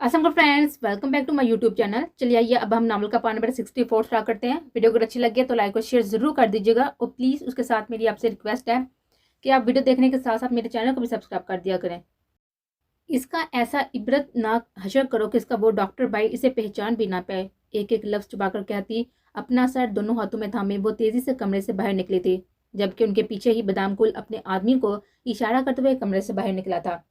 Aslam friends, welcome back to my YouTube channel. चलिए आइए अब हम नावल का पार्ट नंबर 64 स्टार्ट करते हैं। वीडियो अगर अच्छी लगे तो लाइक और शेयर जरूर कर दीजिएगा और प्लीज़ उसके साथ मेरी आपसे रिक्वेस्ट है कि आप वीडियो देखने के साथ साथ मेरे चैनल को भी सब्सक्राइब कर दिया करें। इसका ऐसा इबरतनाक हशर करो कि इसका वो डॉक्टर भाई इसे पहचान भी ना पाए। एक एक लफ्ज चुबाकर कहती, अपना सर दोनों हाथों में थामे वो तेजी से कमरे से बाहर निकली थी, जबकि उनके पीछे ही बादाम कुल अपने आदमी को इशारा करते हुए कमरे से बाहर निकला था।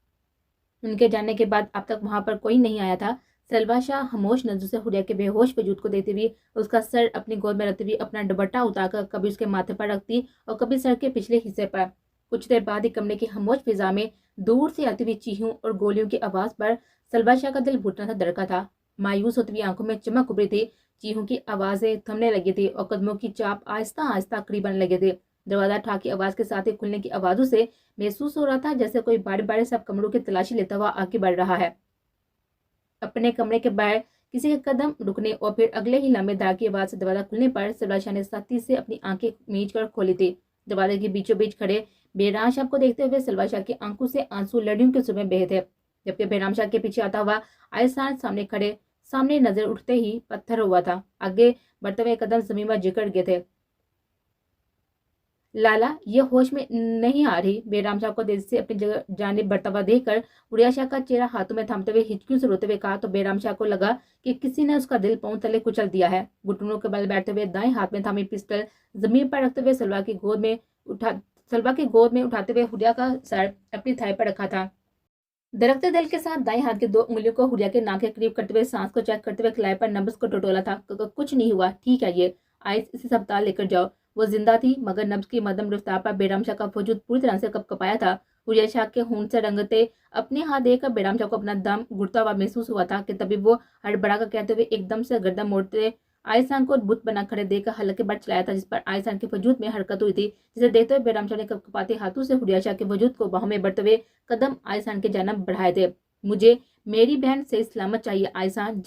उनके जाने के बाद अब तक वहां पर कोई नहीं आया था। सलवा शाह खामोश नजरों से हुरिया के बेहोश वजूद को देखती हुई उसका सर अपनी गोद में रखती हुई अपना दुपट्टा उतारकर कभी उसके माथे पर रखती और कभी सर के पिछले हिस्से पर। कुछ देर बाद ही कमरे की खामोश फिजा में दूर से आती हुई चीहों और गोलियों की आवाज पर सलवा शाह का दिल घुटना सा धड़का था। मायूस होती हुई आंखों में चमक उभरी थी। चीहों की आवाजें थमने लगी थी और कदमों की चाप आहिस्ता आहिस्ता करीब बनने लगे थे। दरवाजा ठा की आवाज के साथ ही खुलने की आवाजों से महसूस हो रहा था जैसे कोई बारी बारी सब कमरों की तलाशी लेता हुआ आगे बढ़ रहा है। अपने कमरे के बाहर किसी के कदम रुकने और फिर अगले ही लम्बे दार की आवाज से दरवाजा खुलने पर सलवा ने सख्ती से अपनी आंखें मीच कर खोली थी। दरवाजे के बीचों बीच खड़े बेराम शाह को देखते हुए सलवा शाह की आंखों से आंसू लड़ियों के सुर में बहे थे, जबकि बेराम शाह के पीछे आता हुआ आयसान सामने खड़े सामने नजर उठते ही पत्थर हुआ था। आगे बढ़ते हुए कदम जमीन पर जिकड़ गए थे। लाला ये होश में नहीं आ रही। बेराम शाह को तेजी से अपनी जगह जानिब बढ़ता हुआ देखकर उड़िया शाह का चेहरा हाथों में थामते हुए हिचकियों से रोते हुए कहा तो बेराम शाह को लगा कि किसी ने उसका दिल पांव तले कुचल दिया है। घुटनों के बल बैठते हुए दाएं हाथ में थामी पिस्टल जमीन पर रखते हुए सलवा की गोद में उठाते हुए हुरिया का सर अपनी थाई पर रखा था। दरकते दिल के साथ दाएं हाथ की दो उंगलियों को हुरिया के नाक के करीब करते हुए सांस को चेक करते हुए खिलाई पर नब्ज को टटोला था। कुछ नहीं हुआ, ठीक है, ये आइस इसे अस्पताल लेकर जाओ। वो जिंदा थी मगर नब्ज की मदम रफ्तार पर बेराम शाह का वजूद पूरी तरह से कपकपाया था। हुरिया शाह के खून से रंगते अपने हाथ देखकर बेराम शाह को अपना दम घुटता हुआ महसूस हुआ था कि तभी वो हड़बड़ा कर कहते हुए एकदम से गर्दन मोड़ते आयसान को बुत बना खड़े देखकर हल्के बट चलाया था, जिस पर आयसान के वजूद में हरकत हुई थी, जिसे देखते हुए बेराम शाह ने कपकपाते हाथों से हुरिया शाह के वजूद को बाहों में बढ़ते हुए कदम आयसान के जानब बढ़ाए थे। मुझे मेरी बहन से सलामत चाहिए आयसान,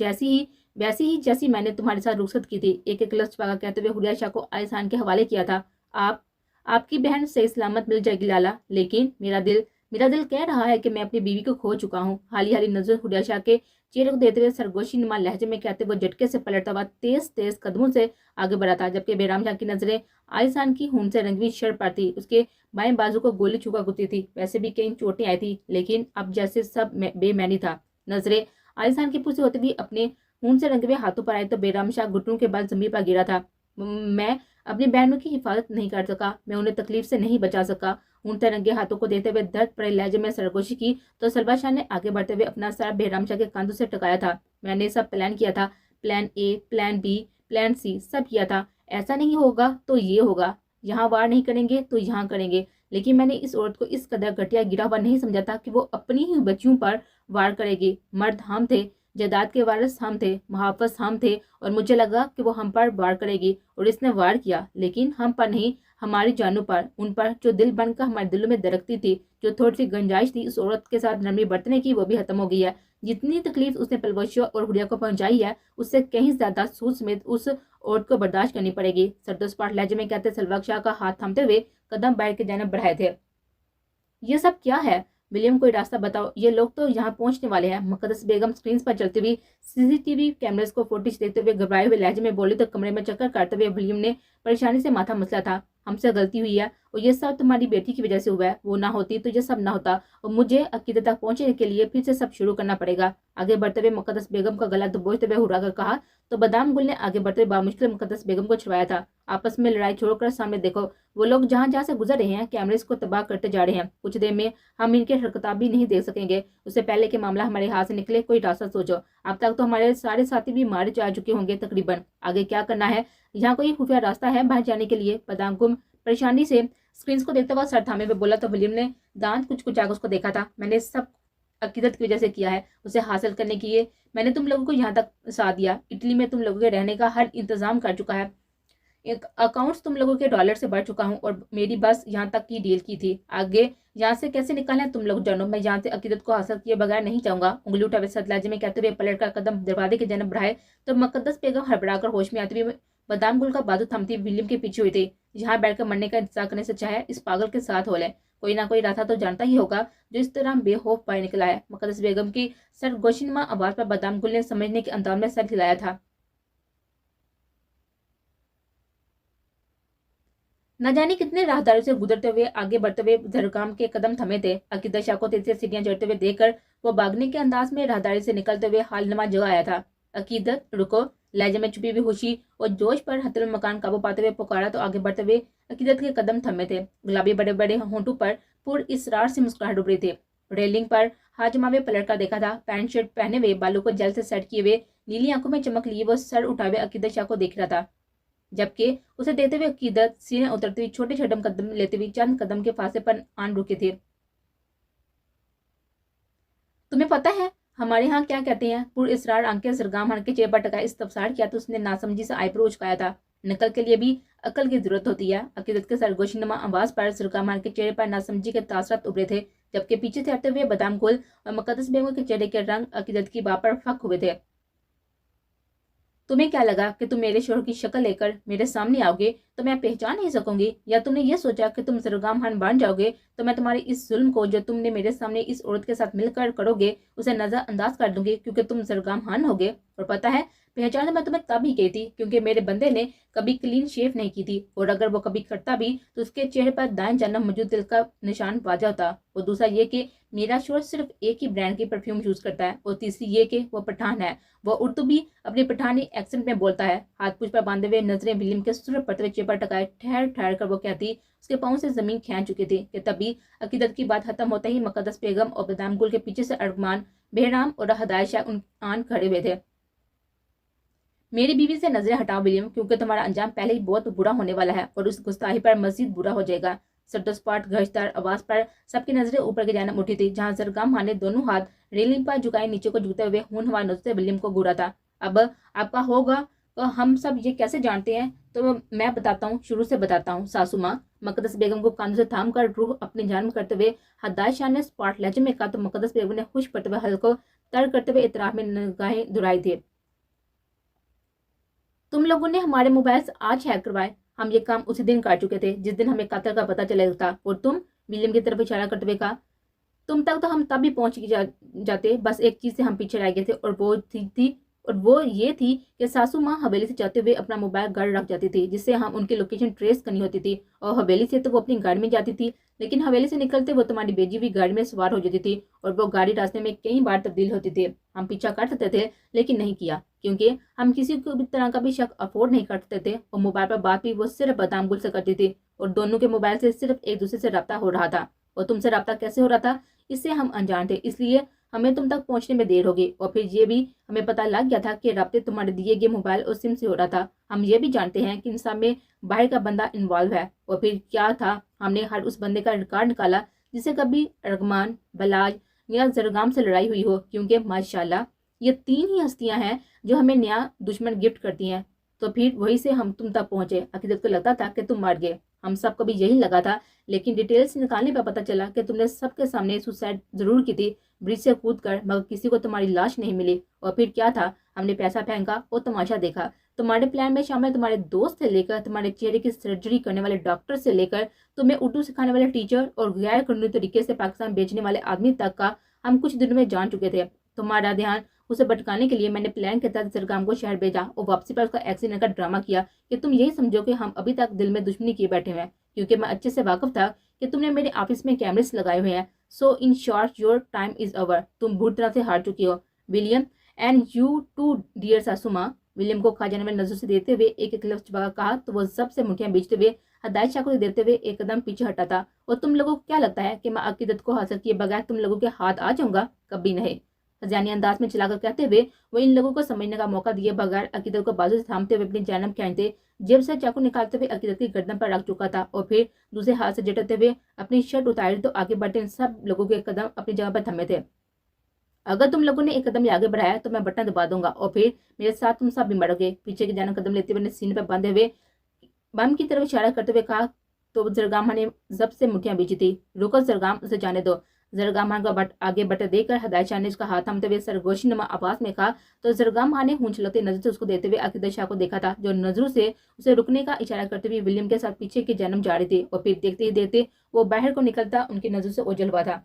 जैसी मैंने तुम्हारे साथ रुखसत की थी। एक एक लफ्ज पाकर कहते हुए हुरिया शाह को आयसान के हवाले किया था। आप आपकी बहन सही सलामत मिल जाएगी लाला, लेकिन मेरा दिल कह रहा है कि मैं अपनी बीवी को खो चुका हूँ। हाली हाली नजर हुरिया शाह के चेहरे को देते हुए सरगोशी नुमा लहजे में कहते हुए झटके से पलटता हुआ तेज तेज कदमों से आगे बढ़ा था, जबकि बेराम शाह की नजरें आयसान की खून से रंगवी शर्ट पर थी। उसके बाएं बाजू को गोली छूकर गुजरी थी। वैसे भी कई चोटें आई थी, लेकिन अब जैसे सब बेमैनी था। नजरें आयसान के पुसे होते भी अपने खून से रंगे हुए हाथों पर आए तो बेराम शाह घुटनों के बल जमीन पर गिरा था। मैं अपनी बहनों की हिफाजत नहीं कर सका, मैं उन्हें तकलीफ से नहीं बचा सका। उन तरंगे हाथों को देते हुए दर्द पड़े लहजे में सरगोशी की तो सलवा शाह ने आगे बढ़ते हुए अपना सर बेराम शाह के कंधों से टकाया था। मैंने सब प्लान किया था, plan A, plan B, plan C, सब किया था। ऐसा नहीं होगा तो ये होगा, यहाँ वार नहीं करेंगे तो यहाँ करेंगे। लेकिन मैंने इस औरत को इस कदर घटिया गिरा हुआ नहीं समझा था कि वो अपनी ही बच्चियों पर वार करेगी। मर्द हम थे, जायदाद के वारिस हम थे, मुहाफिज हम थे और मुझे लगा कि वो हम पर वार करेगी और इसने वार किया, लेकिन हम पर नहीं, हमारी जानों पर, उन पर जो दिल बनकर हमारे दिलों में दरकती थी। जो थोड़ी सी गुंजाइश थी उस औरत के साथ नरमी बरतने की, वो भी खत्म हो गई है। जितनी तकलीफ उसने पलवशियों और हुरिया को पहुंचाई है उससे कहीं ज्यादा सूद समेत उस औरत को बर्दाश्त करनी पड़ेगी। सरदोसपाट लहजे में कहते सलवा शाह का हाथ थामते हुए कदम बैठ के जानब बढ़ाए थे। ये सब क्या है विलियम, कोई रास्ता बताओ, ये लोग तो यहाँ पहुंचने वाले हैं। मुकद्दस बेगम स्क्रीन पर चलती हुई सीसीटीवी कैमरेस को फुटेज देखते हुए घबराए हुए लहजे में बोली तो कमरे में चक्कर काटते हुए विलियम ने परेशानी से माथा मसला था। हमसे गलती हुई है और ये सब तुम्हारी बेटी की वजह से हुआ है। वो ना होती तो ये सब ना होता और मुझे अकीदत तक पहुंचने के लिए फिर से सब शुरू करना पड़ेगा। आगे बढ़ते हुए मुकद्दस बेगम का गला दबोचते हुए हुर्रा कर कहा तो बादाम गुल ने आगे बढ़ते हुए बामुश्किल मुकद्दस बेगम को छुड़वाया था। आपस में लड़ाई छोड़कर सामने देखो, वो लोग जहाँ जहाँ से गुजर रहे हैं कैमरे को तबाह करते जा रहे हैं। कुछ देर में हम इनके हरकत भी नहीं देख सकेंगे। उससे पहले कि मामला हमारे हाथ से निकले कोई रास्ता सोचो। अब तक तो हमारे सारे साथी भी मारे जा चुके होंगे तकरीबन। आगे क्या करना है? यहाँ कोई खुफिया रास्ता है बाहर जाने के लिए? बदामकुम परेशानी से स्क्रीन को देखते हुआ सर थामे में बोला तो विलियम ने दांत कुछ आकर उसको देखा था। मैंने सब अकीदत की वजह से किया है, उसे हासिल करने के लिए मैंने तुम लोगों को यहाँ तक साथ दिया। इटली में तुम लोगों के रहने का हर इंतजाम कर चुका है। एक अकाउंट्स तुम लोगों के डॉलर से बढ़ चुका हूँ और मेरी बस यहाँ तक की डील की थी। आगे यहाँ से कैसे निकालना तुम लोग जानो। मैं यहाँ से अकीदत को हासिल किए बगैर नहीं जाऊंगा। उंगली उठा हुए सतलाजे में कहते हुए पलट कर कदम दरवाजे के जनब बढ़ाए तो मुकद्दस बेगम हड़बड़ाकर होश में आती हुई बादाम गुल का बाजू थमती विलियम के पीछे हुई थी। यहाँ बैठकर मरने का इंतजार करने से चाहे इस पागल के साथ हो ले। कोई ना कोई रास्ता तो जानता ही होगा जो इस तरह बेखौफ बाहर निकला है। मुकद्दस बेगम की सरगोशिनुमा आवाज पर बादाम गुल ने समझने के अंदाज में सर हिलाया था। न जाने कितने राहदारियों से गुजरते हुए आगे बढ़ते हुए जरगाम के कदम थमे थे। अकीदत शाह को तेजी से सीढ़ियां चढ़ते हुए देखकर वो भागने के अंदाज में राहदारी से निकलते हुए हालनुमा जगह आया था। अकीदत रुको, लहजे में छुपी हुई खुशी और जोश पर हतल मकान काबू पाते हुए पुकारा तो आगे बढ़ते हुए अकीदत के कदम थमे थे। गुलाबी बड़े बड़े होंठों पर पूर्ण इसरार से मुस्कुराहट उभरी थी। रेलिंग पर हाथ जमा हुए पलट कर देखा था। पैंट शर्ट पहने हुए, बालों को जल से सेट किए हुए, नीली आंखों में चमक लिए वो सर उठाए हुए अकीदत शाह को देख रहा था, जबकि उसे देखते हुए अकीदत सीने उतरती हुई छोटे छोटे कदम लेते हुए चंद कदम के फासले पर आन रुके थे। तुम्हें पता है हमारे यहाँ क्या कहते हैं? पूर्ण इसरार आंखें सरगाम हन के चेहरे पर टका इस्तफसार किया तो उसने नासमझी से आईब्रो उचकाया था। नकल के लिए भी अकल की जरूरत होती है। अकीदत के सरगोशीनुमा आवाज पर सरगाम हन के चेहरे पर नासमझी के तासरात उभरे थे, जबकि पीछे से हटते हुए बादाम गुल और मुकद्दस बेगम के चेहरे के रंग अकीदत की बात पर फक हुए थे। तुम्हें क्या लगा कि तुम मेरे शोहर की शक्ल लेकर मेरे सामने आओगे तो मैं पहचान नहीं सकूंगी, या तुमने ये सोचा कि तुम सरगाम खान बन जाओगे तो मैं तुम्हारे इस जुल्म को जो तुमने मेरे सामने इस औरत के साथ मिलकर करोगे उसे नजरअंदाज कर दूंगी क्योंकि तुम सरगाम खान होगे? और पता है पहचान मैं तुम्हें तब ही कही थी क्योंकि मेरे बंदे ने कभी क्लीन शेव नहीं की थी, और अगर वो कभी करता भी तो उसके चेहरे पर दाएं जन्म मौजूद दिल का निशान वाजा होता। और दूसरा ये कि मेरा शोहर सिर्फ एक ही ब्रांड की परफ्यूम यूज करता है, और तीसरी ये कि वो पठान है। वो उर्दू भी अपने पठानी एक्सेंट में बोलता है। हाथ पूछ पर बांधे हुए नजरें विलियम के सुर पड़ते हुए चेपर टकाए ठहर ठहर कर वो कहती उसके पाँव से जमीन खींच चुकी थी कि तभी अकीदत की बात खत्म होते ही मुकद्दस बेगम और बादाम गुल के पीछे से अरमान, बेहराम और हदायत शाह उन आन खड़े हुए थे। मेरी बीवी से नजरें हटाओ विलियम, क्योंकि तुम्हारा अंजाम पहले ही बहुत बुरा होने वाला है और उस गुस्ताही पर मजीद बुरा हो जाएगा। सटोस्पाट घर्षदार आवाज पर सबकी नजरें ऊपर की जानब उठी थी, जहां सरगाम खान ने दोनों हाथ रेलिंग पर झुकाए नीचे को झुकते हुए खून हवा नजर से विलियम को घूरा था। अब आपका होगा तो हम सब ये कैसे जानते हैं? तो मैं बताता हूँ, शुरू से बताता हूँ। सासू माँ, मुकद्दस बेगम को कानों से थाम कर रूह अपनी जान में करते हुए हदायत शाह ने स्पॉट लहजे में कहा तो मुकद्दस बेगम ने खुश पड़ते हुए हल को तर्क करते हुए इतराफ में निगाहें दुहराई थी। तुम लोगों ने हमारे मोबाइल आज हैक करवाए। हम ये काम उसी दिन कर चुके थे जिस दिन हमें कत्ल का पता चला था। और तुम, विलियम की तरफ इशारा करते हुए कहा, तुम तक तो हम तब भी पहुंच जाते, बस एक चीज से हम पीछे रह गए थे और वो ये थी कि सासू माँ हवेली से जाते हुए अपना मोबाइल घर रख जाती थी, जिससे हम उनकी लोकेशन ट्रेस करनी होती थी। और हवेली से तो वो अपनी गाड़ी में जाती थी, लेकिन हवेली से निकलते वो तुम्हारी बेजी हुई गाड़ी में सवार हो जाती थी और वो गाड़ी रास्ते में कई बार तब्दील होती थी। हम पीछा कर सकते थे लेकिन नहीं किया, क्योंकि हम किसी को भी तरह का भी शक अफोर्ड नहीं कर सकते थे। और मोबाइल पर बात भी वो सिर्फ बादाम गुल से करती थी और दोनों के मोबाइल से सिर्फ एक दूसरे से रब्ता हो रहा था। और तुमसे रब्ता कैसे हो रहा था इससे हम अनजान थे, इसलिए हमें तुम तक पहुंचने में देर होगी। और फिर ये भी हमें पता लग गया था कि रब्ते तुम्हारे दिए गए मोबाइल और सिम से हो रहा था। हम ये भी जानते हैं कि इन सब में बाहर का बंदा इन्वॉल्व है। और फिर क्या था, हमने हर उस बंदे का रिकॉर्ड निकाला जिसे कभी अरगमान, बलाज या जरगाम से लड़ाई हुई हो, क्योंकि माशाल्लाह ये तीन ही हस्तियां हैं जो हमें नया दुश्मन गिफ्ट करती हैं। तो फिर वही से हम तुम तक पहुंचे। अकीदत को लगता था कि तुम मर गए, हम सबको भी यही लगा था, लेकिन डिटेल्स निकालने पर पता चला कि तुमने सबके सामने सुसाइड जरूर की थी ब्रिज से कूद कर, मगर किसी को तुम्हारी लाश नहीं मिली। और फिर क्या था, हमने पैसा फेंका और तमाशा देखा। तुम्हारे प्लान में शामिल तुम्हारे दोस्त से लेकर तुम्हारे चेहरे की सर्जरी करने वाले डॉक्टर से लेकर तुम्हें उर्दू सिखाने वाले टीचर और गैर कानूनी तरीके से पाकिस्तान बेचने वाले आदमी तक का हम कुछ दिनों में जान चुके थे। तुम्हारा ध्यान उसे भटकाने के लिए मैंने प्लान के तहत सरगाम को शहर भेजा और वापसी पर उसका एक्सीडेंट का ड्रामा किया कि तुम यही समझो कि हम अभी तक दिल में दुश्मनी किए बैठे हुए हैं, क्योंकि मैं अच्छे से वाकिफ था कि तुमने मेरे ऑफिस में कैमरेस लगाए हुए हैं। So in short your time is over. तुम बुरी तरह से हार चुकी हो William, and you too dear सासू माँ। विलियम को खा जाने में नजर से देते हुए एक एक लफ्ज चबा कहा तो वो सबसे मुठियां बीचते हुए हदायत शाह को देते हुए एक कदम पीछे हटा था। और तुम लोगों को क्या लगता है कि मैं अकीदत को हासिल किए बगैर तुम लोगों के हाथ आ जाऊंगा? कभी नहीं। हजानी अंदाज में चलाकर कहते हुए वो इन लोगों को समझने का मौका दिए बगैर अकीदत को बाजू से थामते हुए अपनी जानब खींचते जेब से चाकू निकालते हुए अकीदत की गर्दन पर रख चुका था और फिर दूसरे हाथ से झटकते हुए अपनी शर्ट उतारी तो आगे बढ़ते इन सब लोगों के कदम अपनी जगह पर थमे थे। अगर तुम लोगों ने एक कदम आगे बढ़ाया तो मैं बटन दबा दूंगा और फिर मेरे साथ तुम सब भी मरोगे। पीछे की जानब कदम लेते हुए सीने पर बांधे हुए बम की तरफ इशारा करते हुए कहा तो जरगाम ने जब से मुठियां बीची थी। रुको जरगाम, उसे जाने दो। जरगाम खान को आगे बढ़ते देखकर हदायत शाह ने उसका हाथ थामते हुए सरगोशी नुमा आवाज में कहा तो जरगाम खान ने हूंच लगती नजर से उसको देते हुए अकीदत शाह को देखा था, जो नजरों से उसे रुकने का इशारा करते हुए विलियम के साथ पीछे की जन्म जा रही थी। और फिर देखते ही देखते वो बाहर को निकलता उनकी नजरों से ओझल हुआ था।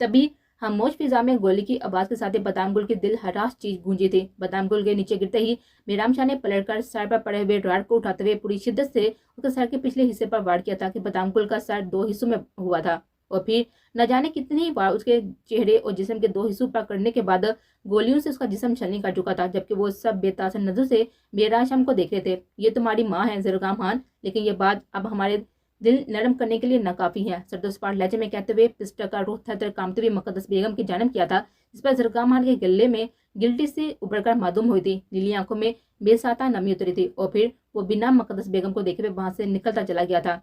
तभी खामोश फिजा में गोली की आवाज के साथ ही बादाम गुल की दिल हरास चीज गूंजी थी। बादाम गुल के नीचे गिरते ही बेराम शाह ने पलटकर सर पर पड़े हुए रॉड को उठाते हुए पूरी शिद्दत से उसके सर के पिछले हिस्से पर वार किया था कि बादाम गुल का सर 2 हिस्सों में हुआ था। और फिर न जाने कितनी बार उसके चेहरे और जिस्म के 2 हिस्सों पर करने के बाद गोलियों से उसका जिस्म छलनी कर चुका था, जबकि वो सब बेतासर नजर से बेराम शाह को देख रहे थे। ये तुम्हारी माँ है जरगाम खान, लेकिन ये बात अब हमारे दिल नरम करने के लिए नाकाफी है, सरदोसपाट लहजे में कहते हुए पिस्टल का रुख थर कामते हुए मुकद्दस बेगम की जानब किया था, जिस पर जरगाम खान के गले में गिल्टी से उभरकर मालूम हुई थी। नीली आंखों में बेसाता नमी उतरी थी और फिर वो बिना मुकद्दस बेगम को देखे हुए वहां से निकलता चला गया था।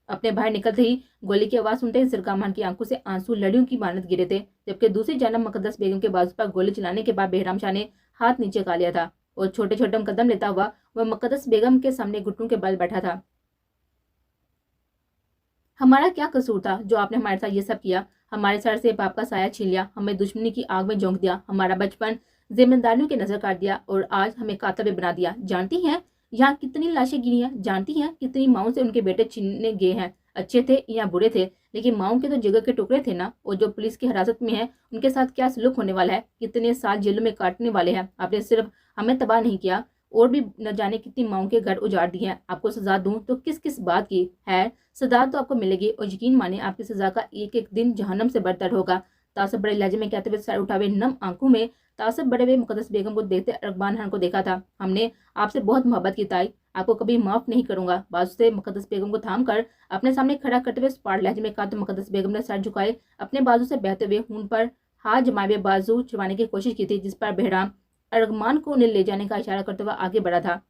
अपने बाहर निकलते ही गोली की आवाज सुनते ही जरगाम खान की आंखों से आंसू लड़ियों की मानत गिरे थे, जबकि दूसरी जानब मुकद्दस बेगम के बाजू पर गोली चलाने के बाद बेहराम शाह ने हाथ नीचे का लिया था और छोटे छोटे कदम लेता हुआ वह मुकद्दस बेगम के सामने घुटनों के बल बैठा था। हमारा क्या कसूर था जो आपने हमारे साथ ये सब किया? हमारे सर से बाप का साया छीन लिया, हमें दुश्मनी की आग में झोंक दिया, हमारा बचपन जिम्मेदारियों की नजर काट दिया और आज हमें कातल बना दिया। जानती हैं यहाँ कितनी लाशें गिरी हैं? जानती हैं कितनी माओं से उनके बेटे छीनने गए हैं? अच्छे थे या बुरे थे, लेकिन माओं के तो जिगर के टुकड़े थे ना। और जो पुलिस की हिरासत में है उनके साथ क्या सलूक होने वाला है? कितने साल जेलों में काटने वाले हैं? आपने सिर्फ हमें तबाह नहीं किया और भी न जाने कितनी माओं के घर उजाड़ दिए हैं। आपको सजा दूं तो किस किस बात की है? सजा तो आपको मिलेगी और यकीन माने आपकी सजा का एक एक दिन जहन्नम से बदतर होगा। तासब बड़े लहजे में कहते हुए सर उठावे नम आंखों में तासब बड़े हुए मुकद्दस बेगम को देखते अरबान खान को देखा था। हमने आपसे बहुत मोहब्बत की ताई, आपको कभी माफ नहीं करूंगा। बाजू से मुकद्दस बेगम को थाम कर अपने सामने खड़ा करते हुए स्पाट लहजे में कहा तो मुकद्दस बेगम ने सर झुकाए अपने बाजू से बहते हुए खून पर हाथ जमाए हुए बाजू छुड़वाने की कोशिश की थी, जिस पर बेहराम अरगमान को उन्हें ले जाने का इशारा करते हुए आगे बढ़ा था।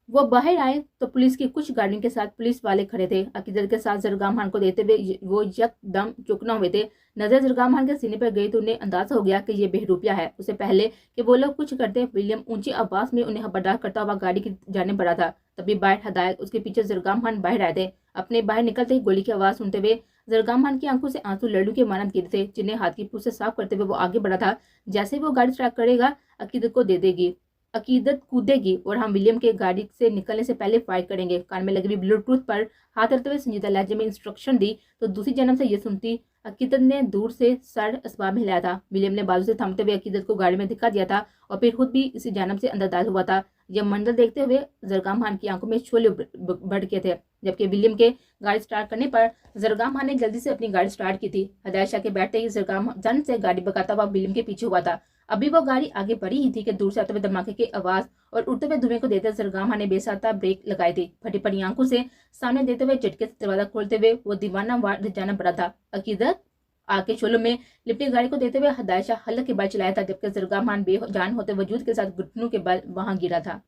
वो बाहर आए तो पुलिस की कुछ गाड़ियों के साथ पुलिस वाले खड़े थे। अकीदत के साथ जरगाम खान को देखते हुए वो यकदम चौकना हुए थे। नजर जरगाम खान के सीने पर गई तो उन्हें अंदाजा हो गया कि ये बहरूपिया है। उससे पहले कि वो लोग कुछ करते विलियम ऊंची आवाज में उन्हें खबरदार करता हुआ गाड़ी की जाने बढ़ा था। तभी बाहर हदायत उसके पीछे जरगाम खान बाहर आए थे। अपने बाहर निकलते ही गोली की आवाज सुनते हुए जरगाम खान की आंखों से आंसू लड्डू के मानत गिरे थे, जिन्हें हाथ की पूछ से साफ करते हुए वो आगे बढ़ा था। जैसे वो गाड़ी स्टार्ट करेगा अकीदत को दे देगी, अकीदत कूदेगी और हम विलियम के गाड़ी से निकलने से पहले फायर करेंगे। कान में लगी हुई ब्लूटूथ पर हाथ रखते हुए संजीदा लहजे में इंस्ट्रक्शन दी तो दूसरी जन्म से ये सुनती अकीदत ने दूर से सर असबाब में हिलाया था। विलियम ने बाजू से थमते हुए अकीदत को गाड़ी में धिक्का दिया था और फिर खुद भी इसी जानब से अंदर दाखिल हुआ था। यह मंजर देखते हुए जरगाम खान की आंखों में शोले भड़के थे, जबकि विलियम के गाड़ी स्टार्ट करने पर जरगाम खान ने जल्दी से अपनी गाड़ी स्टार्ट की थी। हदायत शाह के बैठते ही जरगाम जन से गाड़ी भगाता हुआ विलियम के पीछे हुआ था। अभी वो गाड़ी आगे बढ़ी ही थी कि दूर से आते हुए धमाके की आवाज और उड़ते हुए धुएं को देते जरगाम खान ने बेसाता ब्रेक लगाई थी। फटी पड़ी आंखों से सामने देते हुए झटके से दरवाजा खोलते हुए वो दीवाना वार जाना पड़ा था। अकीदत आके शोलों में लिपटी गाड़ी को देते हुए हदायत शाह हल्क के बल चलाया था, जबकि जरगाम खान बेजान होते वजूद के साथ घुटनों के बल वहां गिरा था।